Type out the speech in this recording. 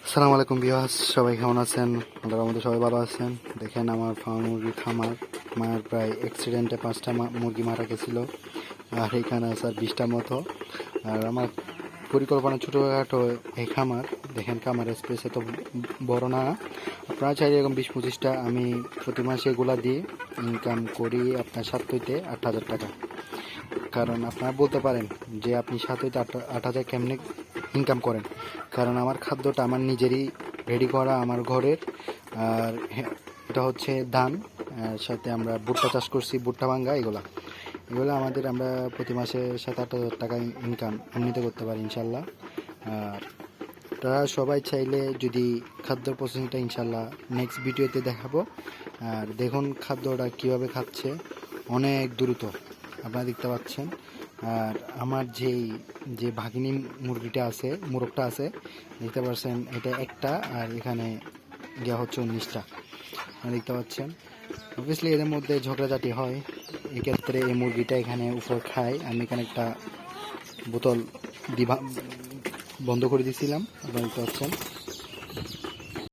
আসসালামু আলাইকুম ভিউয়ার্স, সবাই কেমন আছেন? আল্লাহর রহমতে সবাই ভালো আছেন। দেখেন আমার ফার্ম মুরগির খামার। মায়ের প্রায় অ্যাক্সিডেন্টে 5টা মুরগি মারা গেছিলো, আর এখানে আছে আর 20টার মতো। আর আমার পরিকল্পনা ছোটোখাটো এই খামার। দেখেন খামারের স্পেস এত বড় না, আপনারা চাইলে এরকম 20-25টা আমি প্রতি মাসে এগুলা দিয়ে ইনকাম করি আপনার 7 থেকে 8 হাজার টাকা। কারণ আপনারা বলতে পারেন যে আপনি 7 থেকে 8 হাজার কেমনে ইনকাম করেন। কারণ আমার খাদ্যটা আমার নিজেরই রেডি করা আমার ঘরের। আর এটা হচ্ছে ধান, সাথে আমরা ভুট্টা চাষ করছি, ভুট্টা ভাঙ্গা, এগুলো আমাদের আমরা প্রতি মাসে 7-8 হাজার টাকা ইনকাম এমনিতে করতে পারি ইনশাল্লাহ। আর তারা সবাই চাইলে যদি খাদ্য প্রসেসিংটা ইনশাল্লাহ নেক্সট ভিডিওতে দেখাবো। আর দেখুন খাদ্যটা কীভাবে খাচ্ছে, অনেক দ্রুত আপনারা দেখতে পাচ্ছেন। আর আমার যে ভাগিনী মুরগিটা আছে, মোরগটা আছে, দেখতে পাচ্ছেন এটা একটা, আর এখানে গিয়া হচ্ছে 19টা দেখতে পাচ্ছেন। অবভিয়াসলি এদের মধ্যে ঝগড়াঝাটি হয়, এক্ষেত্রে এই মুরগিটা এখানে উপর খায়। আমি এখানে একটা বোতল দিবা বন্ধ করে দিয়েছিলাম, আপনারা দেখতে পাচ্ছেন।